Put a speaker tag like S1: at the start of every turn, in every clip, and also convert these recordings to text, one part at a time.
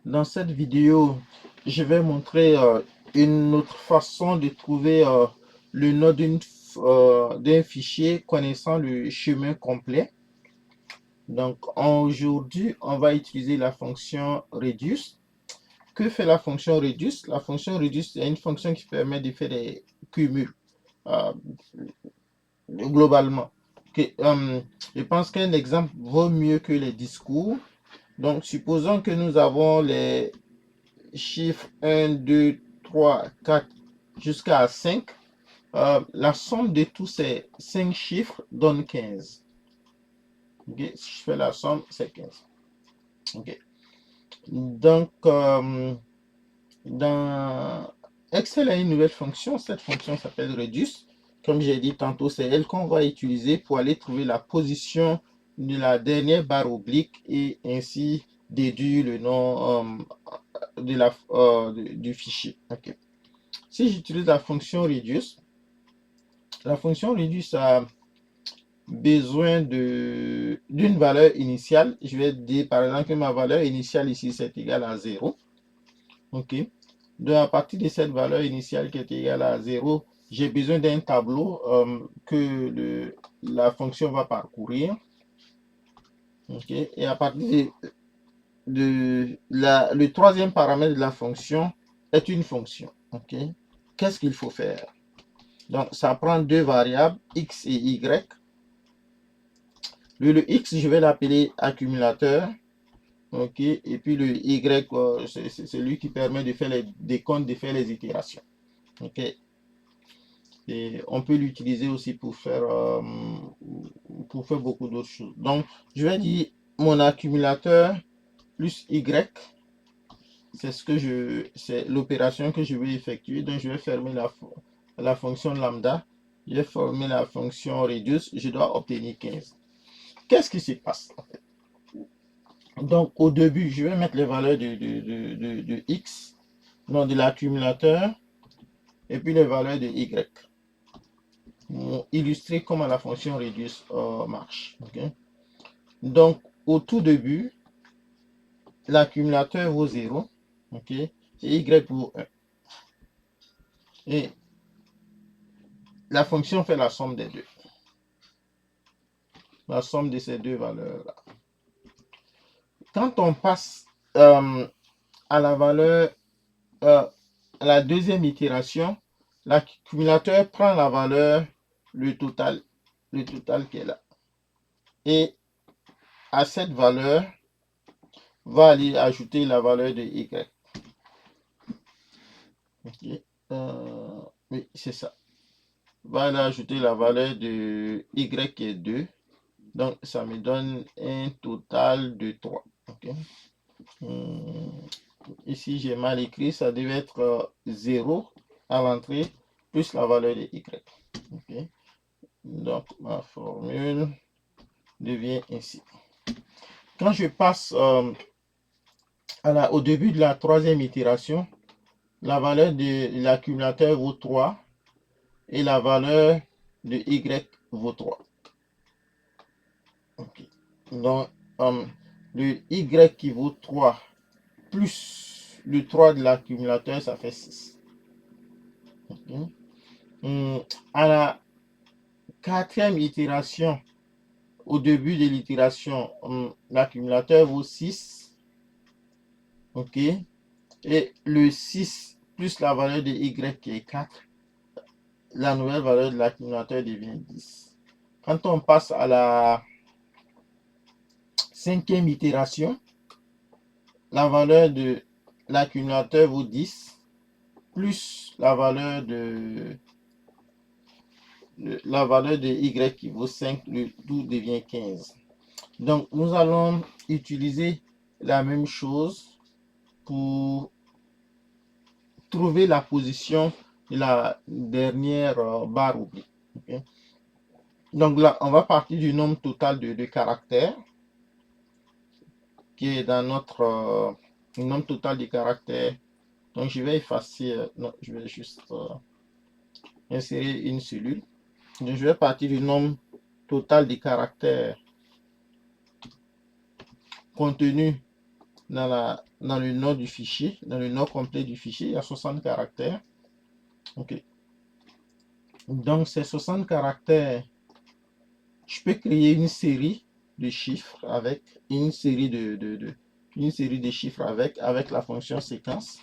S1: Dans cette vidéo, je vais montrer une autre façon de trouver le nom d'un fichier connaissant le chemin complet. Donc aujourd'hui, on va utiliser la fonction reduce. Que fait la fonction reduce? La fonction reduce est une fonction qui permet de faire des cumuls euh, globalement. Je pense qu'un exemple vaut mieux que les discours. Donc supposons que nous avons les chiffres 1, 2, 3, 4 jusqu'à 5, la somme de tous ces 5 chiffres donne 15. Okay? Si je fais la somme, c'est 15. Okay. Donc, dans Excel a une nouvelle fonction. Cette fonction s'appelle reduce. Comme j'ai dit tantôt, c'est elle qu'on va utiliser pour aller trouver la position de la dernière barre oblique et ainsi déduire le nom du fichier. Okay. Si j'utilise la fonction reduce a besoin d'une valeur initiale. Je vais dire par exemple que ma valeur initiale ici c'est égal à 0. Ok. Donc à partir de cette valeur initiale qui est égale à 0, j'ai besoin d'un tableau que la fonction va parcourir. Ok. Et à partir le troisième paramètre de la fonction est une fonction. Ok. Qu'est-ce qu'il faut faire? Donc, ça prend deux variables, x et y. Le x, je vais l'appeler accumulateur. OK. Et puis le y, c'est celui qui permet de faire les décomptes, de faire les itérations. OK. Et on peut l'utiliser aussi pour faire beaucoup d'autres choses. Donc, je vais dire mon accumulateur plus y. C'est l'opération que je vais effectuer. Donc, je vais fermer la fonction lambda. Je vais fermer la fonction reduce. Je dois obtenir 15. Qu'est-ce qui se passe en fait? Donc, au début, je vais mettre les valeurs de x, non, de l'accumulateur, et puis les valeurs de y, pour illustrer comment la fonction reduce marche. Okay? Donc, au tout début, l'accumulateur vaut 0, ok, et y vaut 1. Et la fonction fait la somme des deux. La somme de ces deux valeurs-là. Quand on passe à la valeur, à la deuxième itération, l'accumulateur prend la valeur, le total qui est là. Et à cette valeur, va aller ajouter la valeur de y. Okay. Oui, c'est ça. Va aller ajouter la valeur de y qui est 2. Donc, ça me donne un total de 3. Okay. Ici, j'ai mal écrit. Ça devait être 0 à l'entrée plus la valeur de y. Okay. Donc, ma formule devient ainsi. Quand je passe au début de la troisième itération, la valeur de l'accumulateur vaut 3 et la valeur de y vaut 3. Okay. Donc, le y qui vaut 3 plus le 3 de l'accumulateur, ça fait 6. Okay. À la quatrième itération, au début de l'itération, l'accumulateur vaut 6. OK. Et le 6 plus la valeur de y qui est 4, la nouvelle valeur de l'accumulateur devient 10. Quand on passe à la cinquième itération, la valeur de l'accumulateur vaut 10 plus la valeur de y qui vaut 5, le tout devient 15. Donc, nous allons utiliser la même chose pour trouver la position de la dernière barre oblique. Okay? Donc là, on va partir du nombre total de caractères qui est dans notre nombre total de caractères. Donc, je vais effacer, non, je vais juste insérer une cellule. Donc, je vais partir du nombre total de caractères contenu dans le nom du fichier, dans le nom complet du fichier, il y a 60 caractères. OK. Donc, ces 60 caractères, je peux créer une série de chiffres avec une série une série de chiffres avec la fonction séquence.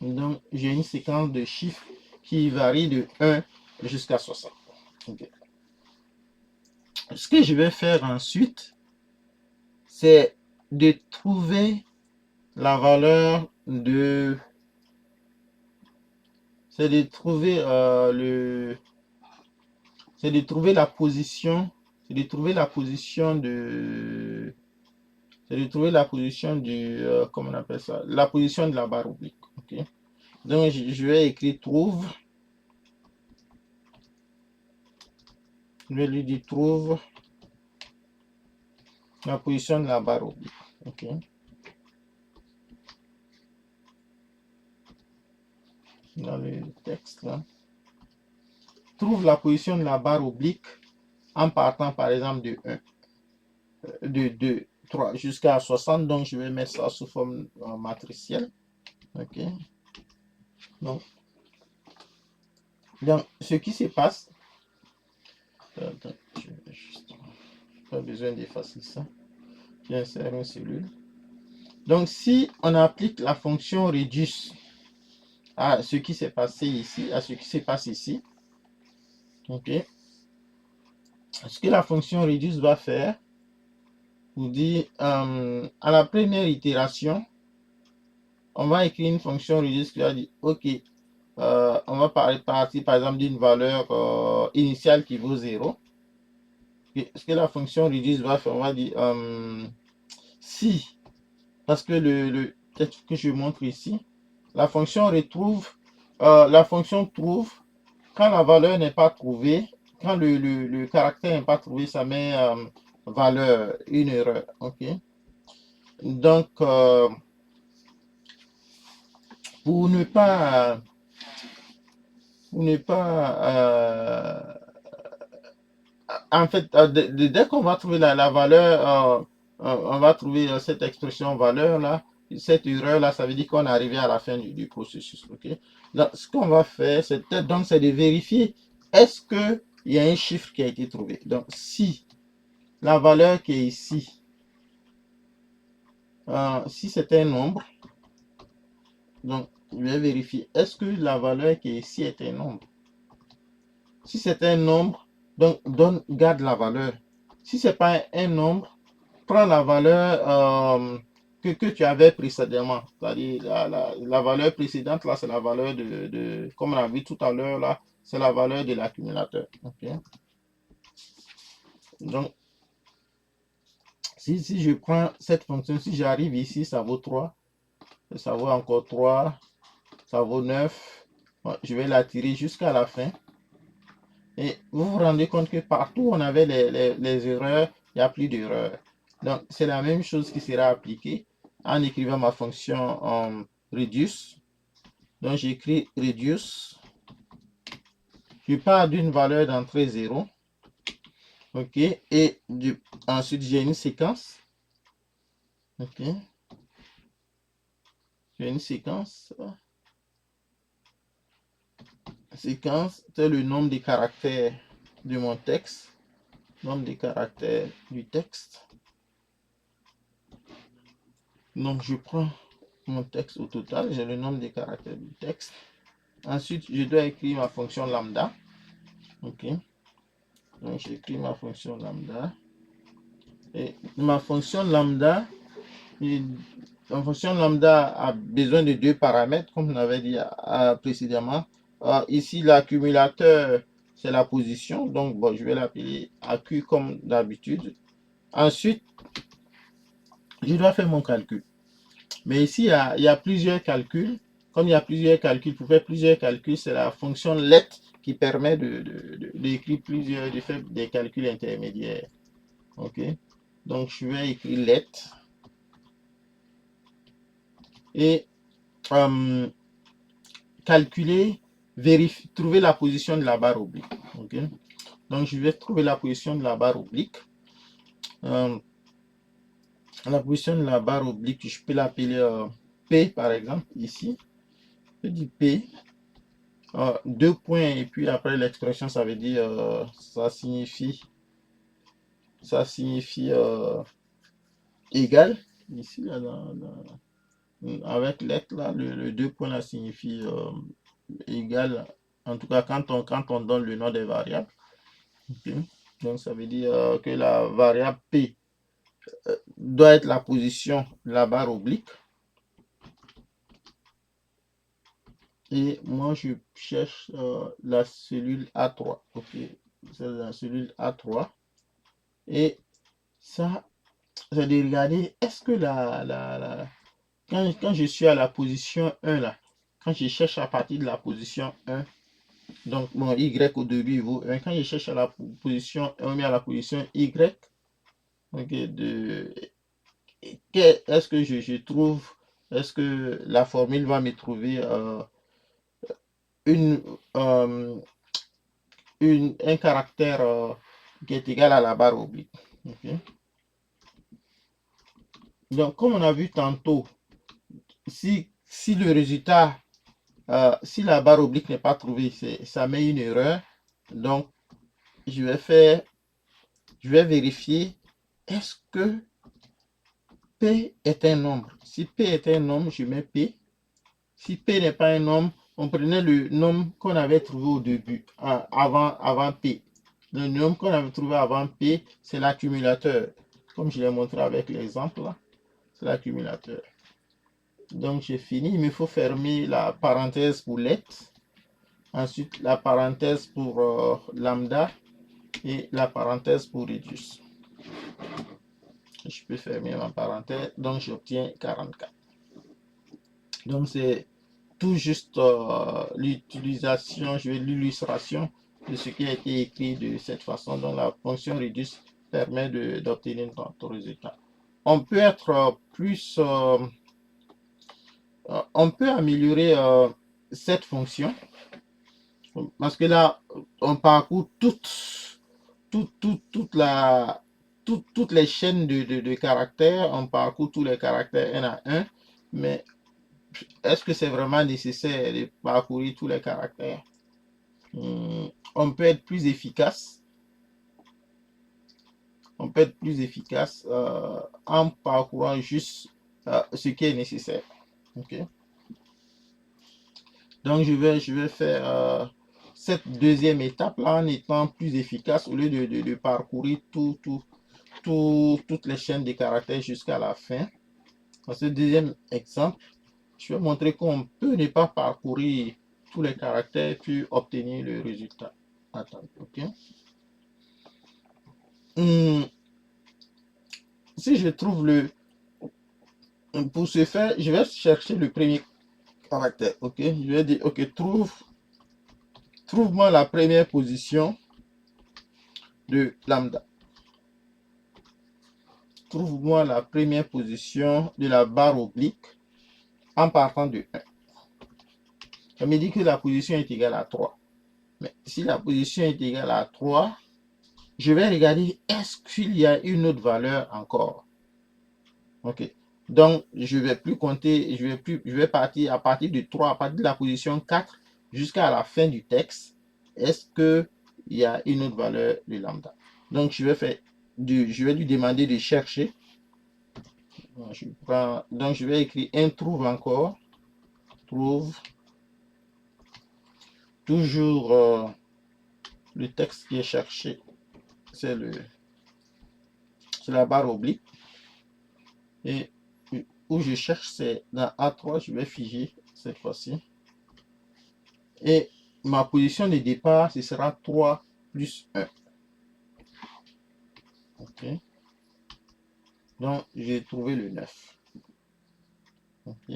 S1: Donc, j'ai une séquence de chiffres qui varie de 1 jusqu'à 60. Okay. Ce que je vais faire ensuite, c'est de trouver la valeur de... C'est de trouver c'est de trouver la position... C'est de trouver la position de... C'est de trouver la position du... comment on appelle ça? La position de la barre oblique. Okay. Donc, je vais écrire trouve. Je vais lui dire trouve la position de la barre oblique. OK. Dans le texte là. Trouve la position de la barre oblique en partant par exemple de 1, de 2, 3 jusqu'à 60. Donc je vais mettre ça sous forme matricielle. OK. Donc ce qui se passe, attends, je vais juste, pas besoin d'effacer ça. J'insère une cellule. Donc si on applique la fonction reduce à ce qui s'est passé ici, à ce qui se passe ici, OK. Ce que la fonction reduce va faire, vous dit à la première itération, on va écrire une fonction reduce qui va dire OK, on va partir par exemple d'une valeur initiale qui vaut 0. Et ce que la fonction reduce va faire, on va dire si, parce que le texte que je montre ici, la fonction retrouve, la fonction trouve, quand la valeur n'est pas trouvée, quand le caractère n'est pas trouvé, ça met valeur, une erreur. OK. Donc, pour ne pas en fait, dès qu'on va trouver la valeur, on va trouver cette expression valeur là, cette erreur là, ça veut dire qu'on est arrivé à la fin du processus. OK. Donc, ce qu'on va faire, c'est de vérifier est-ce que il y a un chiffre qui a été trouvé. Donc, si la valeur qui est ici, si c'est un nombre, donc je vais vérifier est-ce que la valeur qui est ici est un nombre. Si c'est un nombre, donc garde la valeur. Si ce n'est pas un nombre, prends la valeur que tu avais précédemment. C'est-à-dire la valeur précédente, là, c'est la valeur comme on a vu tout à l'heure, là, c'est la valeur de l'accumulateur. Okay. Donc, si je prends cette fonction, si j'arrive ici, ça vaut 3, ça vaut encore 3, ça vaut 9. Bon, je vais la tirer jusqu'à la fin. Et vous vous rendez compte que partout où on avait les erreurs, il n'y a plus d'erreurs. Donc, c'est la même chose qui sera appliquée en écrivant ma fonction reduce. Donc, j'écris reduce. Je pars d'une valeur d'entrée 0. OK. Et ensuite, j'ai une séquence. OK. J'ai une séquence. Séquence, c'est le nombre de caractères de mon texte. Nombre de caractères du texte. Donc, je prends mon texte au total, j'ai le nombre de caractères du texte. Ensuite, je dois écrire ma fonction lambda. OK. Donc, j'écris ma fonction lambda. Et ma fonction lambda, a besoin de 2 paramètres, comme on avait dit précédemment. Ici, l'accumulateur, c'est la position. Donc, bon, je vais l'appeler AQ comme d'habitude. Ensuite, je dois faire mon calcul. Mais ici, il y a plusieurs calculs. Comme il y a plusieurs calculs, pour faire plusieurs calculs, c'est la fonction let qui permet d'écrire de faire des calculs intermédiaires. OK. Donc, je vais écrire let. Et calculer, trouver la position de la barre oblique. OK. Donc, je vais trouver la position de la barre oblique. La position de la barre oblique, je peux l'appeler P, par exemple, ici. Je dis P. Deux points, et puis après l'expression, ça veut dire, ça signifie égal. Ici, là, avec l'être, là, le deux points, là, signifie égal. En tout cas, quand on donne le nom des variables. Okay. Donc, ça veut dire que la variable P doit être la position de la barre oblique. Et moi, je cherche la cellule A3. Ok, c'est la cellule A3. Et ça, c'est de regarder, est-ce que quand je suis à la position 1, là, quand je cherche à partir de la position 1, donc mon Y au début vaut 1, quand je cherche à la position 1, mais à la position Y, ok, est-ce que je trouve, est-ce que la formule va me trouver une, un caractère qui est égal à la barre oblique. Okay. Donc, comme on a vu tantôt, si le résultat, si la barre oblique n'est pas trouvée, ça met une erreur. Donc, je vais vérifier, est-ce que P est un nombre? Si P est un nombre, je mets P. Si P n'est pas un nombre, on prenait le nombre qu'on avait trouvé au début, avant P. Le nombre qu'on avait trouvé avant P, c'est l'accumulateur. Comme je l'ai montré avec l'exemple là, c'est l'accumulateur. Donc j'ai fini, il me faut fermer la parenthèse pour let, ensuite la parenthèse pour lambda et la parenthèse pour reduce. Je peux fermer ma parenthèse, donc j'obtiens 44. Donc c'est tout juste l'utilisation, l'illustration de ce qui a été écrit de cette façon. Donc la fonction reduce permet d'obtenir notre résultat. On peut être plus, on peut améliorer cette fonction parce que là, on parcourt toutes les chaînes de caractères, on parcourt tous les caractères un à un, mais est-ce que c'est vraiment nécessaire de parcourir tous les caractères? On peut être plus efficace. On peut être plus efficace en parcourant juste ce qui est nécessaire. Ok. Donc je vais faire cette deuxième étape là en étant plus efficace au lieu de parcourir toutes les chaînes de caractères jusqu'à la fin. Dans ce deuxième exemple, je vais montrer qu'on peut ne pas parcourir tous les caractères puis obtenir le résultat. Attends, ok. Si je trouve pour ce faire, je vais chercher le premier caractère, ok. Je vais dire, ok, trouve-moi la première position de lambda. Trouve-moi la première position de la barre oblique en partant de 1. Ça me dit que la position est égale à 3. Mais si la position est égale à 3, je vais regarder est-ce qu'il y a une autre valeur encore. Ok. Donc, je ne vais plus compter, je vais partir à partir de 3, à partir de la position 4 jusqu'à la fin du texte. Est-ce qu'il y a une autre valeur de lambda? Donc, je vais lui demander de chercher. Donc, je vais écrire un trouve encore. Trouve. Toujours le texte qui est cherché, c'est la barre oblique. Et où je cherche, c'est dans A3, je vais figer cette fois-ci. Et ma position de départ, ce sera 3 plus 1. Ok. Donc, j'ai trouvé le 9. Ok.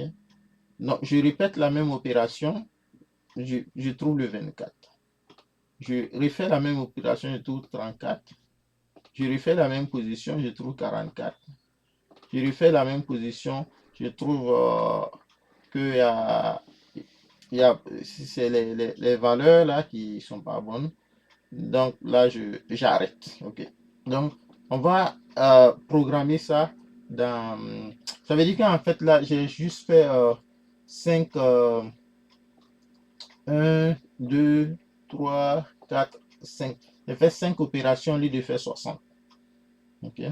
S1: Donc, je répète la même opération. Je trouve le 24. Je refais la même opération, je trouve 34. Je refais la même position, je trouve 44. Je refais la même position, je trouve que c'est les valeurs là qui sont pas bonnes. Donc là, j'arrête. OK. Donc, on va programmer ça dans... Ça veut dire qu'en fait, là, j'ai juste fait 5... 1, 2, 3, 4, 5. J'ai fait 5 opérations au lieu de faire 60. OK.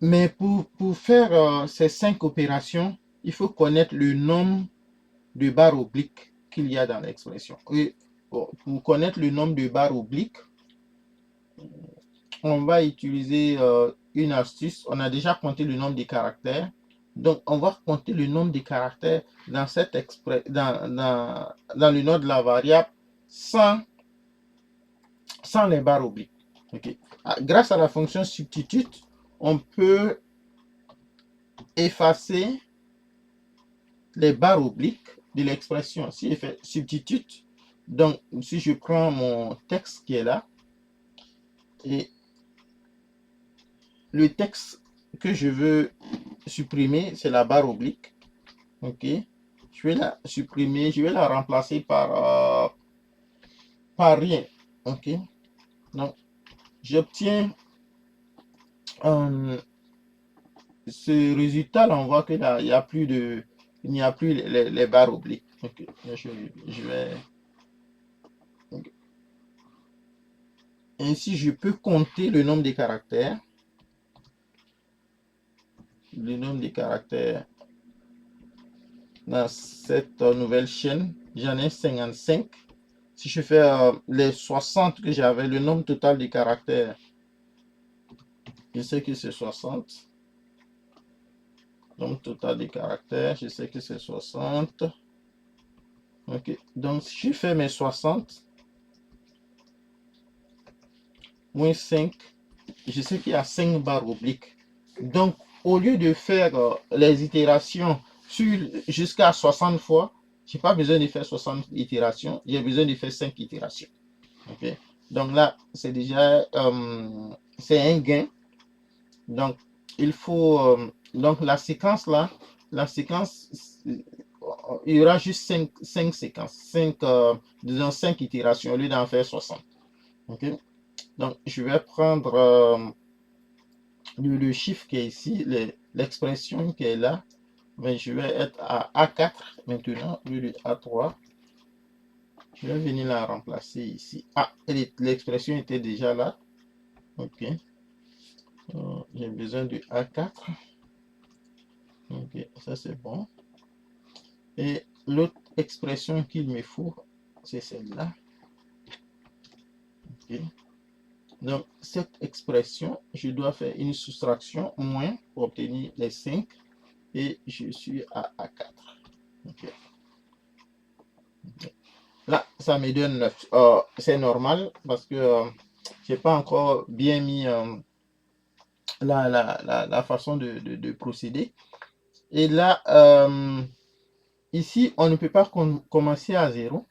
S1: Mais pour faire ces 5 opérations, il faut connaître le nombre de barres obliques qu'il y a dans l'expression. Et pour connaître le nombre de barres obliques, on va utiliser une astuce. On a déjà compté le nombre de caractères. Donc, on va compter le nombre de caractères dans, dans le nom de la variable sans les barres obliques. Okay. Grâce à la fonction substitute, on peut effacer les barres obliques de l'expression. Si je fais substitute, donc si je prends mon texte qui est là, et le texte que je veux supprimer, c'est la barre oblique. OK. Je vais la supprimer, je vais la remplacer par rien. OK. Donc, j'obtiens ce résultat là, on voit que là, il n'y a plus les barres obliques. OK. Je vais... Okay. Ainsi, je peux compter le nombre de caractères. Le nombre de caractères dans cette nouvelle chaîne, j'en ai 55. Si je fais les 60 que j'avais, le nombre total de caractères, je sais que c'est 60. Nombre total de caractères, je sais que c'est 60. OK. Donc, si je fais mes 60, moins 5, je sais qu'il y a 5 barres obliques. Donc, au lieu de faire les itérations jusqu'à 60 fois, je n'ai pas besoin de faire 60 itérations, j'ai besoin de faire 5 itérations. Okay. Donc là, c'est déjà c'est un gain. Donc, il faut... donc, la séquence là, la séquence, il y aura juste 5 séquences, 5, disons 5 itérations au lieu d'en faire 60. Okay. Donc, je vais prendre le chiffre qui est ici, l'expression qui est là, mais je vais être à A4 maintenant, au lieu de A3. Je vais venir la remplacer ici. Ah, l'expression était déjà là. OK. J'ai besoin de A4. OK, ça c'est bon. Et l'autre expression qu'il me faut, c'est celle-là. OK. Donc, cette expression, je dois faire une soustraction moins pour obtenir les 5 et je suis à A4. OK. Okay. Là, ça me donne 9. C'est normal parce que je n'ai pas encore bien mis la façon de procéder. Et là, ici, on ne peut pas commencer à 0.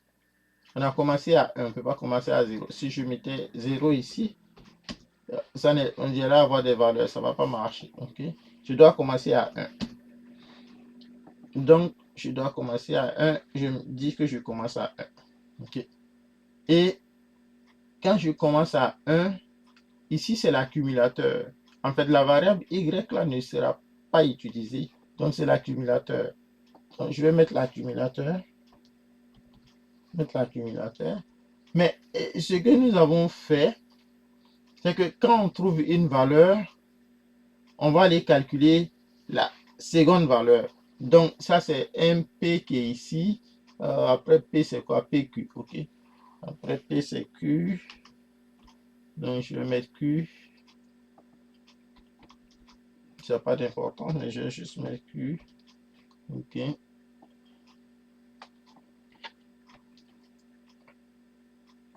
S1: On a commencé à 1, on ne peut pas commencer à 0. Si je mettais 0 ici, on dirait avoir des valeurs, ça ne va pas marcher. Okay? Je dois commencer à 1. Donc, je dois commencer à 1. Je me dis que je commence à 1. Okay? Et quand je commence à 1, ici, c'est l'accumulateur. En fait, la variable y là ne sera pas utilisée. Donc, c'est l'accumulateur. Donc, je vais mettre l'accumulateur. Mais ce que nous avons fait, c'est que quand on trouve une valeur, on va aller calculer la seconde valeur. Donc, ça, c'est un P qui est ici. Après P, c'est quoi? PQ. OK. Après P, c'est Q. Donc, je vais mettre Q. Ça n'a pas d'importance, mais je vais juste mettre Q. OK.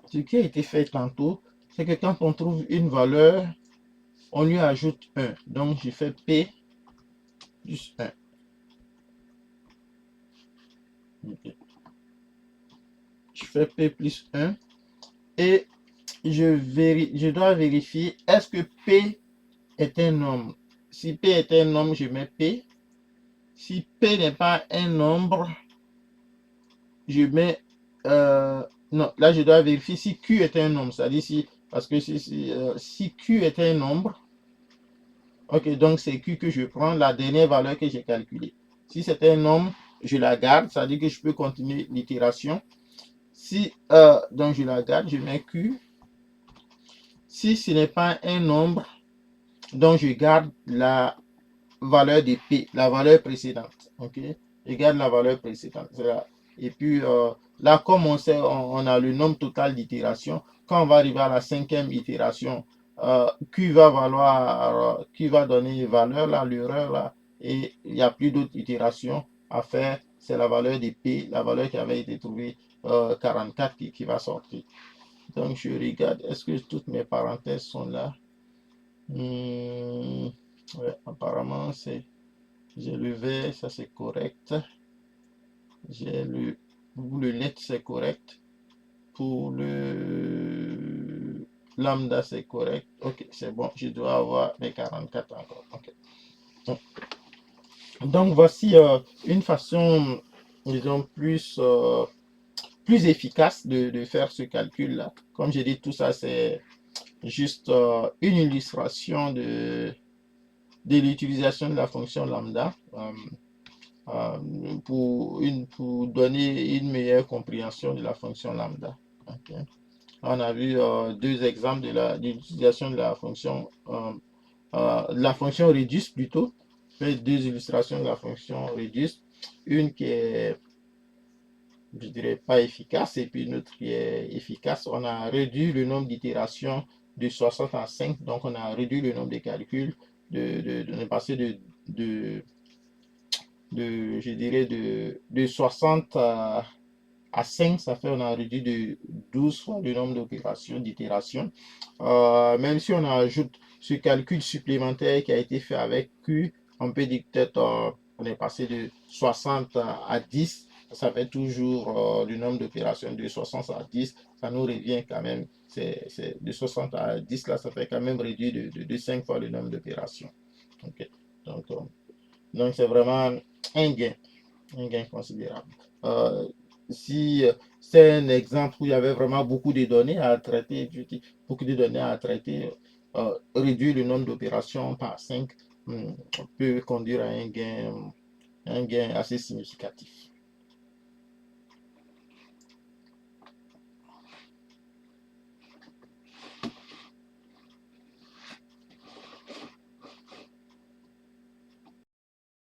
S1: Ce qui a été fait tantôt, c'est que quand on trouve une valeur, on lui ajoute 1. Donc, je fais P plus 1. Okay. Je fais P plus 1. Et je dois vérifier, est-ce que P est un nombre? Si P est un nombre, je mets P. Si P n'est pas un nombre, je mets Non, là, je dois vérifier si Q est un nombre. C'est-à-dire si, parce que si Q est un nombre, ok, donc c'est Q que je prends, la dernière valeur que j'ai calculée. Si c'est un nombre, je la garde, c'est-à-dire que je peux continuer l'itération. Si, donc je la garde, je mets Q. Si ce n'est pas un nombre, donc je garde la valeur de P, la valeur précédente. Ok, je garde la valeur précédente. Et puis là, comme on sait, on a le nombre total d'itérations. Quand on va arriver à la cinquième itération, Q va valoir, Q va donner valeur là, l'erreur là, et il n'y a plus d'autres itérations à faire. C'est la valeur de P, la valeur qui avait été trouvée 44 qui va sortir. Donc je regarde, est-ce que toutes mes parenthèses sont là? Ouais, apparemment, j'ai le V, ça c'est correct. J'ai pour le let, c'est correct. Pour le lambda, c'est correct. Ok, c'est bon, je dois avoir mes 44 encore. Ok. Donc, voici une façon, disons, plus efficace de faire ce calcul-là. Comme j'ai dit, tout ça, c'est juste une illustration de l'utilisation de la fonction lambda pour donner une meilleure compréhension de la fonction lambda. Okay. On a vu deux exemples de l'utilisation de la fonction reduce plutôt. Fait deux illustrations de la fonction reduce. Une qui est, je dirais, pas efficace et puis une autre qui est efficace. On a réduit le nombre d'itérations de 60 à 5. Donc, on a réduit le nombre de calculs. On est passé je dirais, de 60 à 5, ça fait on a réduit de 12 fois le nombre d'opérations, d'itérations. Même si on ajoute ce calcul supplémentaire qui a été fait avec Q, on peut dire peut-être on est passé de 60 à 10. Ça fait toujours le nombre d'opérations de 60 à 10. Ça nous revient quand même, c'est de 60 à 10, là, ça fait quand même réduit de 5 fois le nombre d'opérations. Okay. Donc c'est vraiment un gain considérable. Si c'est un exemple où il y avait vraiment beaucoup de données à traiter, réduire le nombre d'opérations par 5 peut conduire à un gain assez significatif.